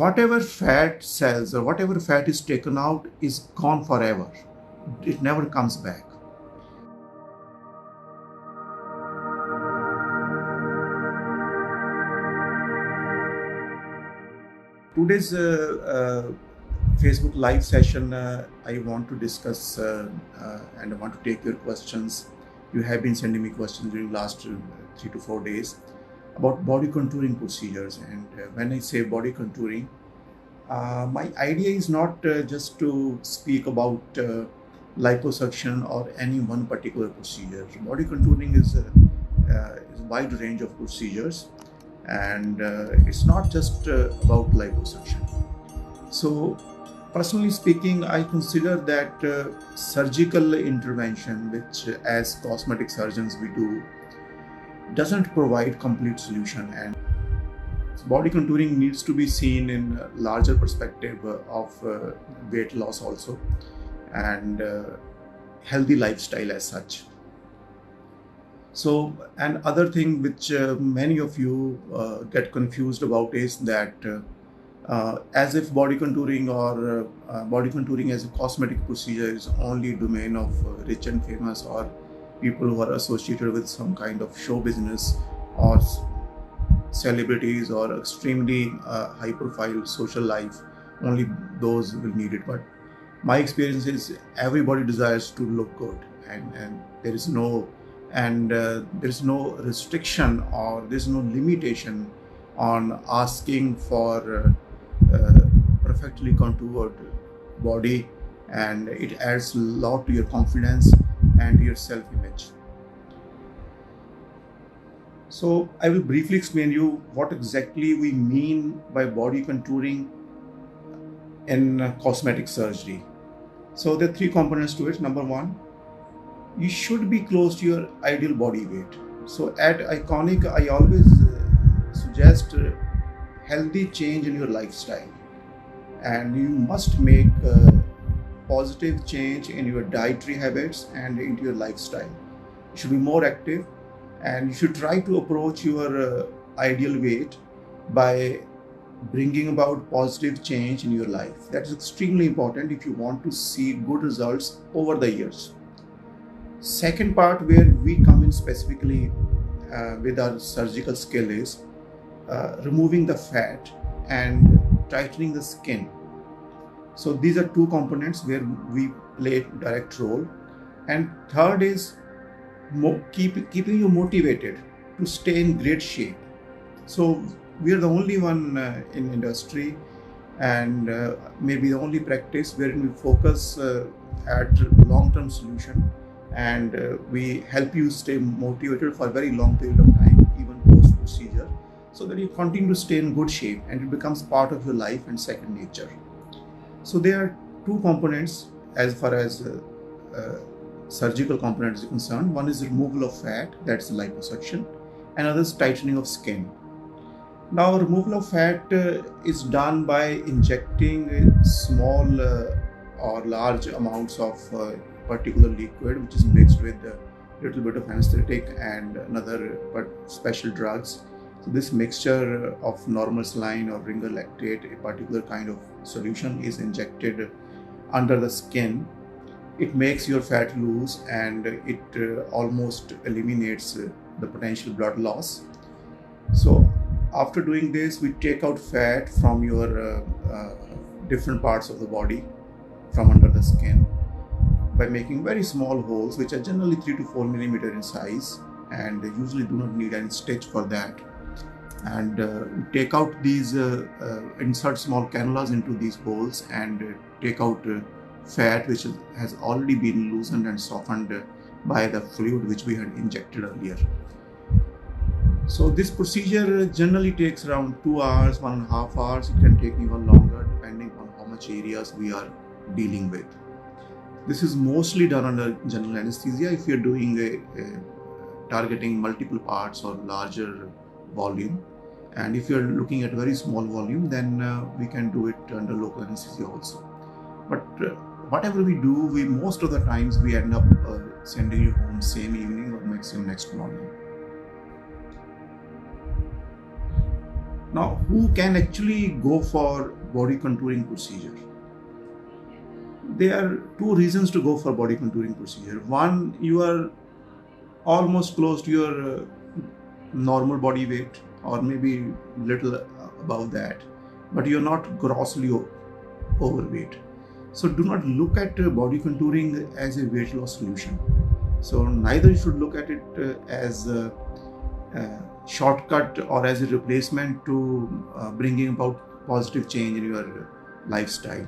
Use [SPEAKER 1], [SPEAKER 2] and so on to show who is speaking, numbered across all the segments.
[SPEAKER 1] whatever fat cells or whatever fat is taken out is gone forever. It never comes back. Today's Facebook live session, I want to discuss and I want to take your questions. You have been sending me questions during last 3 to 4 days about body contouring procedures. And when I say body contouring, my idea is not just to speak about liposuction or any one particular procedure. Body contouring is a wide range of procedures, and it's not just about liposuction. So, personally speaking, I consider that surgical intervention, which as cosmetic surgeons we do, doesn't provide complete solution, and body contouring needs to be seen in a larger perspective of weight loss also, and healthy lifestyle as such. So, and other thing which many of you get confused about is that as if body contouring or body contouring as a cosmetic procedure is only domain of rich and famous or people who are associated with some kind of show business or celebrities or extremely high profile social life. Only those will need it. But my experience is everybody desires to look good, and there is no restriction or there's no limitation on asking for perfectly contoured body, and it adds a lot to your confidence and your self-image. So I will briefly explain you what exactly we mean by body contouring in cosmetic surgery. So there are 3 components to it. Number 1, you should be close to your ideal body weight. So at Iconic, I always suggest healthy change in your lifestyle, and you must make positive change in your dietary habits and into your lifestyle. You should be more active, and you should try to approach your ideal weight by bringing about positive change in your life. That is extremely important if you want to see good results over the years. Second part where we come in specifically with our surgical skill is removing the fat and tightening the skin. So these are 2 components where we play a direct role. And third is keeping you motivated to stay in great shape. So we are the only one in industry, and maybe the only practice wherein we focus at long-term solution, and we help you stay motivated for a very long period of time, even post procedure, so that you continue to stay in good shape and it becomes part of your life and second nature. So there are 2 components as far as surgical component is concerned. One is removal of fat, that's liposuction, and other is tightening of skin. Now, removal of fat is done by injecting small or large amounts of particular liquid, which is mixed with a little bit of anesthetic and another special drugs. So this mixture of normal saline or ringer lactate, a particular kind of solution, is injected under the skin. It makes your fat loose, and it almost eliminates the potential blood loss. So after doing this, we take out fat from your different parts of the body from under the skin by making very small holes, which are generally 3 to 4 millimeter in size, and usually do not need any stitch for that. And we take out these, insert small cannulas into these holes and take out fat which has already been loosened and softened by the fluid which we had injected earlier. So this procedure generally takes around 2 hours, 1.5 hours. It can take even longer depending on how much areas we are dealing with. This is mostly done under general anesthesia if you're doing targeting multiple parts or larger volume. And if you're looking at very small volume, then we can do it under local anesthesia also. But whatever we do, most of the times we end up sending you home same evening or maximum next morning. Now, who can actually go for body contouring procedure? There are two reasons to go for body contouring procedure. One, you are almost close to your normal body weight, or maybe little above that, but you're not grossly overweight. So do not look at body contouring as a weight loss solution. So neither you should look at it as a shortcut or as a replacement to bringing about positive change in your lifestyle.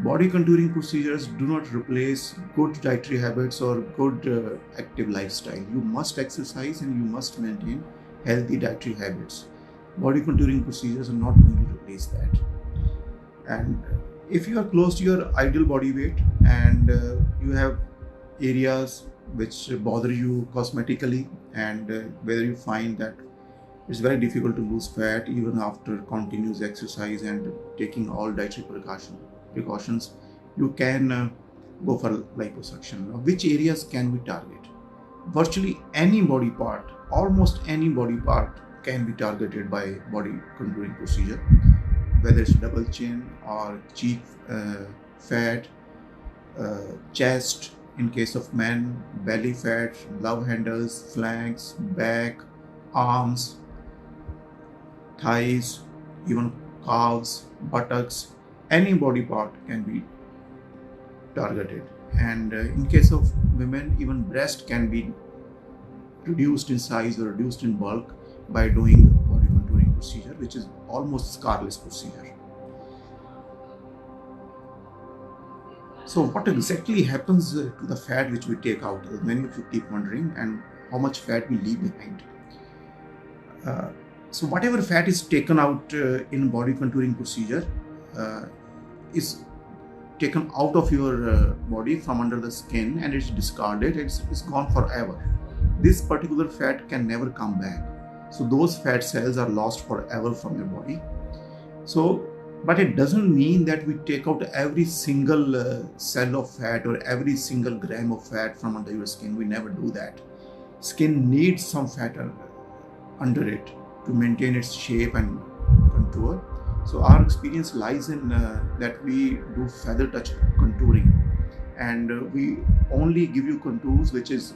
[SPEAKER 1] Body contouring procedures do not replace good dietary habits or good active lifestyle. You must exercise and you must maintain healthy dietary habits. Body contouring procedures are not going to replace that. And if you are close to your ideal body weight and you have areas which bother you cosmetically, and whether you find that it's very difficult to lose fat even after continuous exercise and taking all dietary precautions, you can go for liposuction. Now, which areas can we target? Virtually any body part, almost any body part can be targeted by body contouring procedure, whether it's double chin or cheek fat, chest in case of men, belly fat, love handles, flanks, back, arms, thighs, even calves, buttocks. Any body part can be targeted. And in case of women, even breast can be reduced in size or reduced in bulk by doing body contouring procedure, which is almost scarless procedure. So what exactly happens to the fat which we take out? Many of you keep wondering, and how much fat we leave behind. So whatever fat is taken out in body contouring procedure is taken out of your body from under the skin, and it's discarded. It's gone forever. This particular fat can never come back. So those fat cells are lost forever from your body. So, but it doesn't mean that we take out every single cell of fat or every single gram of fat from under your skin. We never do that. Skin needs some fat under it to maintain its shape and contour. So our experience lies in that we do feather touch contouring, and we only give you contours which is,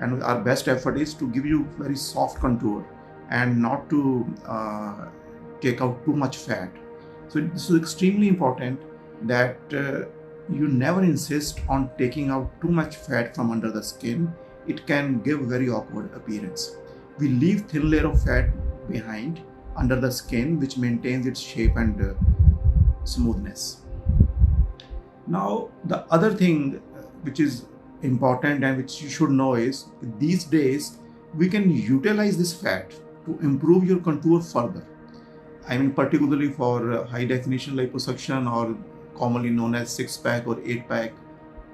[SPEAKER 1] and our best effort is to give you very soft contour and not to take out too much fat. So this is extremely important that you never insist on taking out too much fat from under the skin. It can give very awkward appearance. We leave thin layer of fat behind under the skin, which maintains its shape and smoothness. Now, the other thing which is important and which you should know is, these days we can utilize this fat to improve your contour further. I mean, particularly for high definition liposuction, or commonly known as 6-pack or 8-pack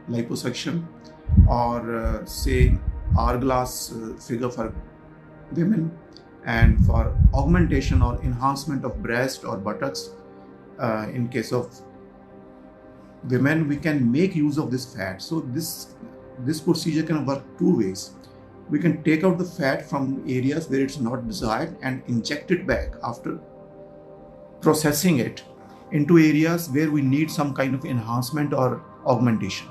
[SPEAKER 1] liposuction, or say hourglass figure for women, and for augmentation or enhancement of breast or buttocks. In case of women, we can make use of this fat. So this procedure can work two ways. We can take out the fat from areas where it's not desired and inject it back after processing it into areas where we need some kind of enhancement or augmentation.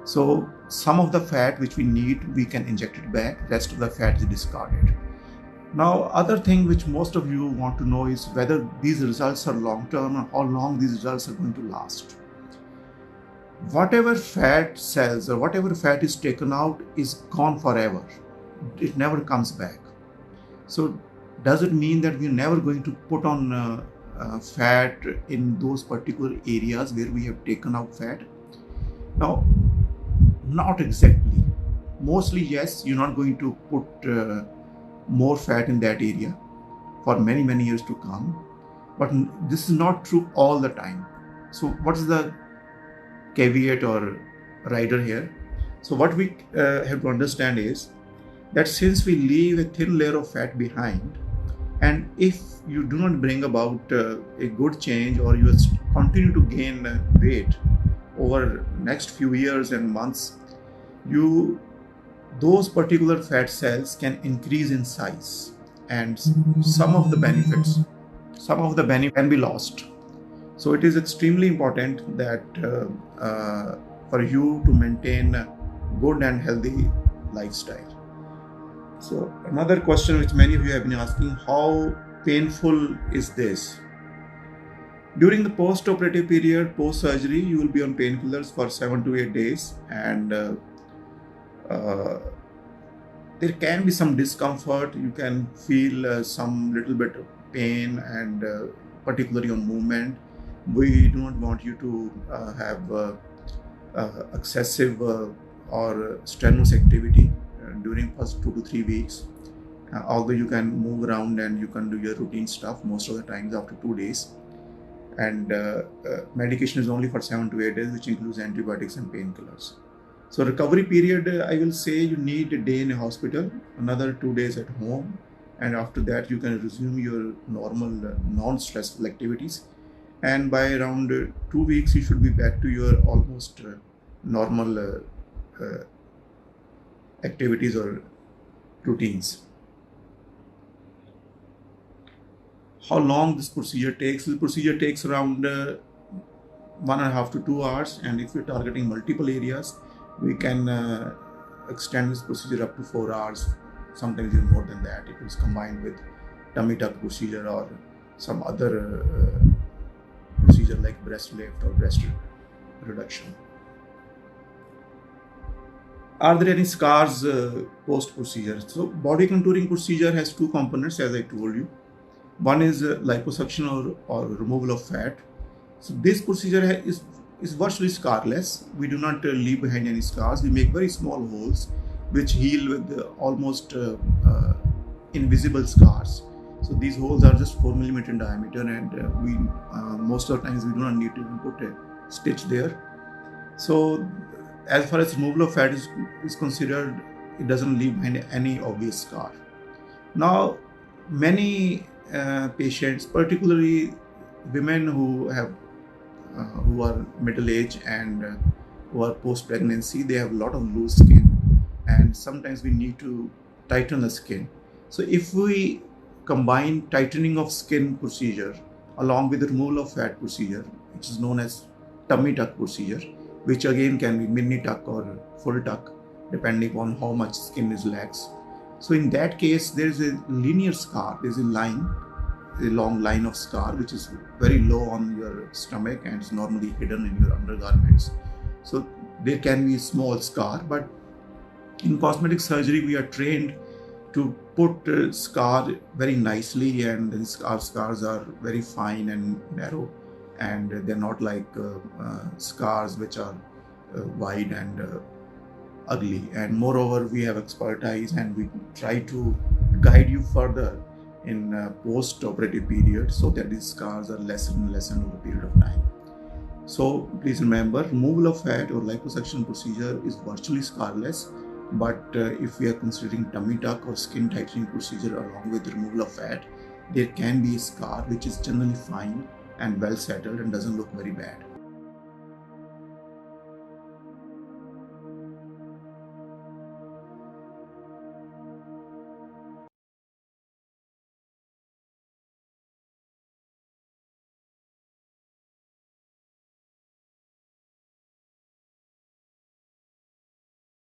[SPEAKER 1] So some of the fat which we need, we can inject it back, rest of the fat is discarded. Now, other thing which most of you want to know is whether these results are long-term and how long these results are going to last. Whatever fat cells or whatever fat is taken out is gone forever. It never comes back. So does it mean that we're never going to put on fat in those particular areas where we have taken out fat? Now, not exactly. Mostly, yes, you're not going to put more fat in that area for many years to come, but this is not true all the time. So what is the caveat or rider here? So what we have to understand is that since we leave a thin layer of fat behind, and if you do not bring about a good change, or you continue to gain weight over next few years and months, those particular fat cells can increase in size, and some of the benefits some of the benefit can be lost. So it is extremely important that for you to maintain a good and healthy lifestyle. So another question which many of you have been asking, how painful is this? During the post-operative period, post-surgery, you will be on painkillers for 7 to 8 days, and there can be some discomfort. You can feel some little bit of pain, and particularly on movement. We do not want you to have excessive or strenuous activity during first 2 to 3 weeks. Although you can move around and you can do your routine stuff most of the times after 2 days. And medication is only for 7 to 8 days, which includes antibiotics and painkillers. So recovery period, I will say you need a day in a hospital, another 2 days at home, and after that you can resume your normal non-stressful activities. And by around 2 weeks, you should be back to your almost normal activities or routines. How long this procedure takes? The procedure takes around 1.5 to 2 hours, and if you're targeting multiple areas, we can extend this procedure up to 4 hours, sometimes even more than that. It is combined with tummy tuck procedure or some other procedure like breast lift or breast reduction. Are there any scars post procedure? So body contouring procedure has two components, as I told you. One is liposuction or removal of fat. So this procedure is virtually scarless. We do not leave behind any scars. We make very small holes which heal with almost invisible scars. So these holes are just 4 millimeter in diameter, and we most of the times we do not need to even put a stitch there. So as far as removal of fat is considered, it doesn't leave behind any obvious scar. Now, many patients, particularly women who are middle age and who are post pregnancy, they have a lot of loose skin, and sometimes we need to tighten the skin. So if we combine tightening of skin procedure along with the removal of fat procedure, which is known as tummy tuck procedure, which again can be mini tuck or full tuck depending upon how much skin is lax. So in that case, there is a linear scar. There is a long line of scar which is very low on your stomach and is normally hidden in your undergarments. So there can be a small scar, but in cosmetic surgery we are trained to put scar very nicely, and our scars are very fine and narrow, and they're not like scars which are wide and ugly. And moreover, we have expertise, and we try to guide you further in post-operative period so that these scars are lessened and lessened over a period of time. So please remember, removal of fat or liposuction procedure is virtually scarless, but if we are considering tummy tuck or skin tightening procedure along with removal of fat, there can be a scar which is generally fine and well settled and doesn't look very bad.